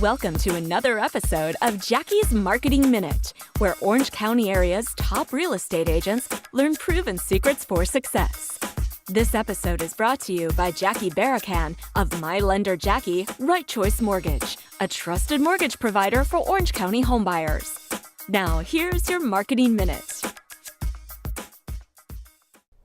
Welcome to another episode of Jackie's Marketing Minute, where Orange County area's top real estate agents learn proven secrets for success. This episode is brought to you by Jackie Barikhan of My Lender Jackie Right Choice Mortgage, a trusted mortgage provider for Orange County homebuyers. Now, here's your Marketing Minute.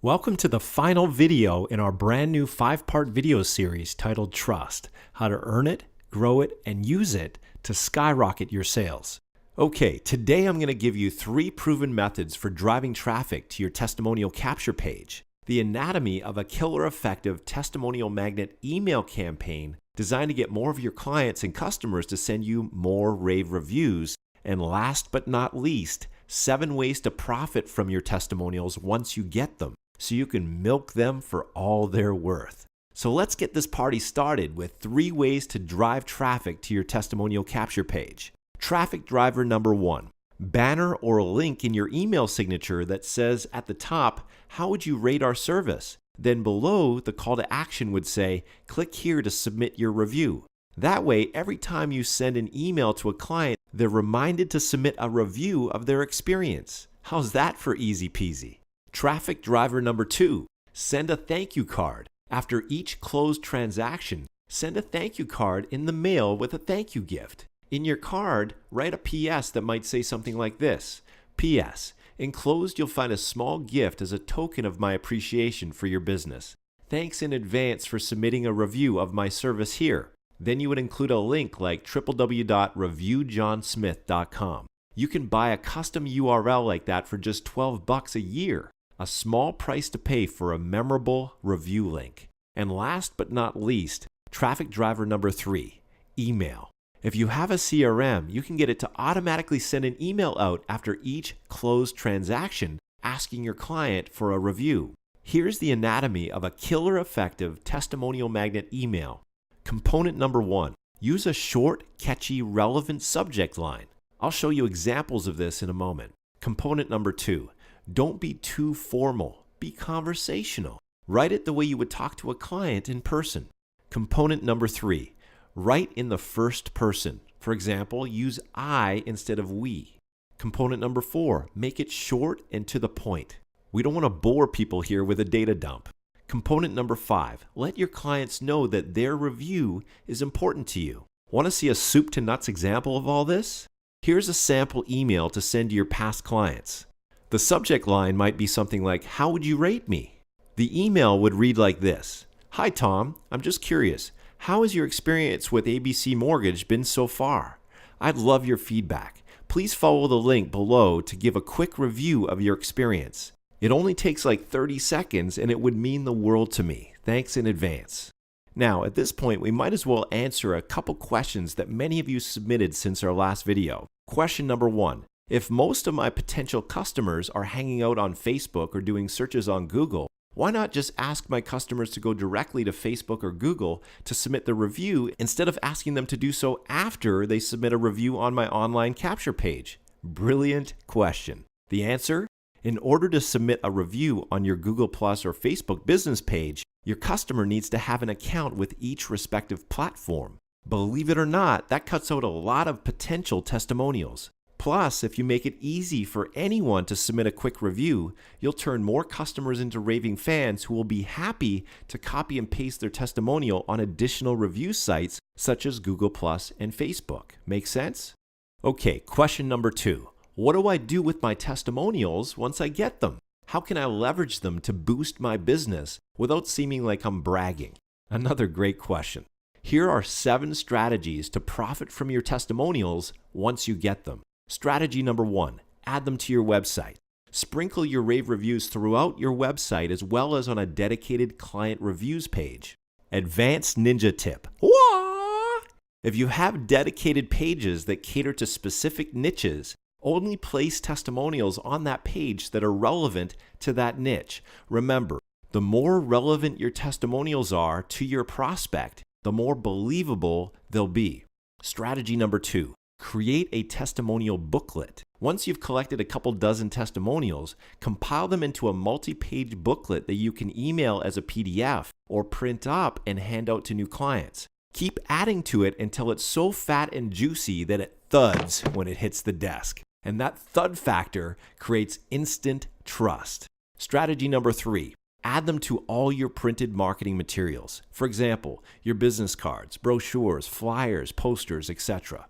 Welcome to the final video in our brand new 5-part video series titled Trust: How to Earn It, Grow It, and Use It to Skyrocket Your Sales. Okay, today I'm going to give you 3 proven methods for driving traffic to your testimonial capture page. The anatomy of a killer effective testimonial magnet email campaign designed to get more of your clients and customers to send you more rave reviews. And last but not least, 7 ways to profit from your testimonials once you get them, so you can milk them for all they're worth. So let's get this party started with 3 ways to drive traffic to your testimonial capture page. Traffic driver number 1, banner or a link in your email signature that says at the top, "How would you rate our service?" Then below, the call to action would say, "Click here to submit your review." That way, every time you send an email to a client, they're reminded to submit a review of their experience. How's that for easy peasy? Traffic driver number 2, send a thank you card. After each closed transaction, send a thank you card in the mail with a thank you gift. In your card, write a PS that might say something like this: PS, enclosed you'll find a small gift as a token of my appreciation for your business. Thanks in advance for submitting a review of my service here. Then you would include a link like www.reviewjohnsmith.com. You can buy a custom URL like that for just $12 a year. A small price to pay for a memorable review link. And last but not least, traffic driver number 3, email. If you have a CRM, you can get it to automatically send an email out after each closed transaction asking your client for a review. Here's the anatomy of a killer effective testimonial magnet email. Component number 1, use a short, catchy, relevant subject line. I'll show you examples of this in a moment. Component number 2, don't be too formal, be conversational. Write it the way you would talk to a client in person. Component number 3, write in the first person. For example, use I instead of we. Component number 4, make it short and to the point. We don't want to bore people here with a data dump. Component number 5, let your clients know that their review is important to you. Want to see a soup to nuts example of all this? Here's a sample email to send to your past clients. The subject line might be something like, "How would you rate me?" The email would read like this: "Hi Tom, I'm just curious. How has your experience with ABC Mortgage been so far? I'd love your feedback. Please follow the link below to give a quick review of your experience. It only takes like 30 seconds and it would mean the world to me. Thanks in advance." Now, at this point, we might as well answer a couple questions that many of you submitted since our last video. Question number 1. If most of my potential customers are hanging out on Facebook or doing searches on Google, why not just ask my customers to go directly to Facebook or Google to submit the review instead of asking them to do so after they submit a review on my online capture page? Brilliant question. The answer? In order to submit a review on your Google Plus or Facebook business page, your customer needs to have an account with each respective platform. Believe it or not, that cuts out a lot of potential testimonials. Plus, if you make it easy for anyone to submit a quick review, you'll turn more customers into raving fans who will be happy to copy and paste their testimonial on additional review sites such as Google Plus and Facebook. Make sense? Okay, question number 2. What do I do with my testimonials once I get them? How can I leverage them to boost my business without seeming like I'm bragging? Another great question. Here are 7 strategies to profit from your testimonials once you get them. Strategy number 1, add them to your website. Sprinkle your rave reviews throughout your website as well as on a dedicated client reviews page. Advanced ninja tip. Wah! If you have dedicated pages that cater to specific niches, only place testimonials on that page that are relevant to that niche. Remember, the more relevant your testimonials are to your prospect, the more believable they'll be. Strategy number 2, create a testimonial booklet. Once you've collected a couple dozen testimonials, compile them into a multi-page booklet that you can email as a PDF or print up and hand out to new clients. Keep adding to it until it's so fat and juicy that it thuds when it hits the desk. And that thud factor creates instant trust. Strategy number 3, add them to all your printed marketing materials. For example, your business cards, brochures, flyers, posters, etc.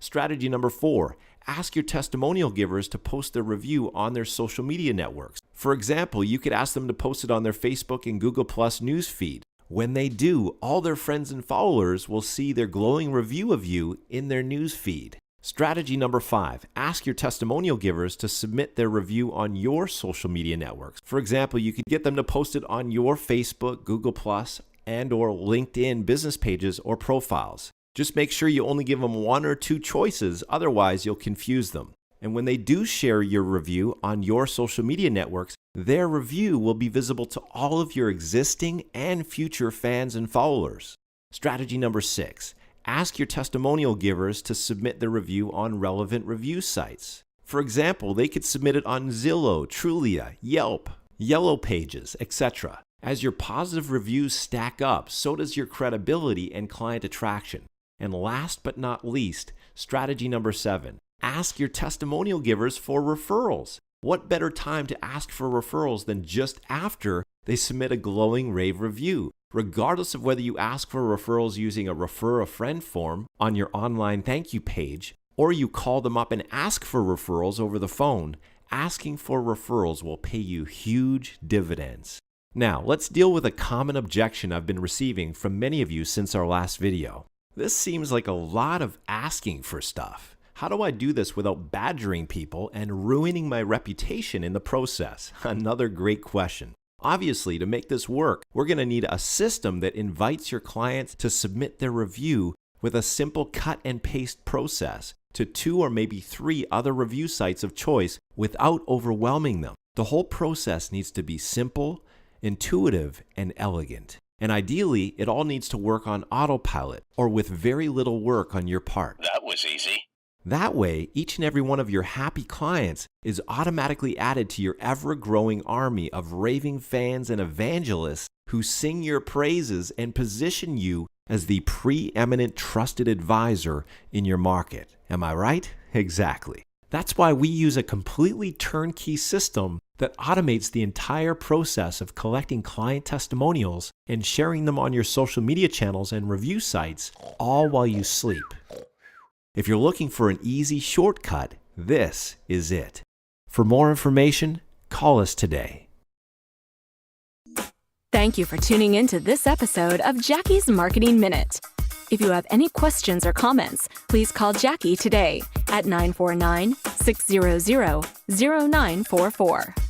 Strategy number 4, ask your testimonial givers to post their review on their social media networks. For example, you could ask them to post it on their Facebook and Google Plus news feed. When they do, all their friends and followers will see their glowing review of you in their news feed. Strategy number 5, ask your testimonial givers to submit their review on your social media networks. For example, you could get them to post it on your Facebook, Google Plus, and or LinkedIn business pages or profiles. Just make sure you only give them 1 or 2 choices, otherwise you'll confuse them. And when they do share your review on your social media networks, their review will be visible to all of your existing and future fans and followers. Strategy number 6, ask your testimonial givers to submit their review on relevant review sites. For example, they could submit it on Zillow, Trulia, Yelp, Yellow Pages, etc. As your positive reviews stack up, so does your credibility and client attraction. And last but not least, strategy number 7, ask your testimonial givers for referrals. What better time to ask for referrals than just after they submit a glowing rave review? Regardless of whether you ask for referrals using a refer a friend form on your online thank you page, or you call them up and ask for referrals over the phone, asking for referrals will pay you huge dividends. Now, let's deal with a common objection I've been receiving from many of you since our last video. This seems like a lot of asking for stuff. How do I do this without badgering people and ruining my reputation in the process? Another great question. Obviously, to make this work, we're going to need a system that invites your clients to submit their review with a simple cut and paste process to 2 or maybe 3 other review sites of choice without overwhelming them. The whole process needs to be simple, intuitive, and elegant. And ideally, it all needs to work on autopilot or with very little work on your part. That was easy. That way, each and every one of your happy clients is automatically added to your ever-growing army of raving fans and evangelists who sing your praises and position you as the preeminent trusted advisor in your market. Am I right? Exactly. That's why we use a completely turnkey system that automates the entire process of collecting client testimonials and sharing them on your social media channels and review sites, all while you sleep. If you're looking for an easy shortcut, this is it. For more information, call us today. Thank you for tuning in to this episode of Jackie's Marketing Minute. If you have any questions or comments, please call Jackie today at 949-600-0944.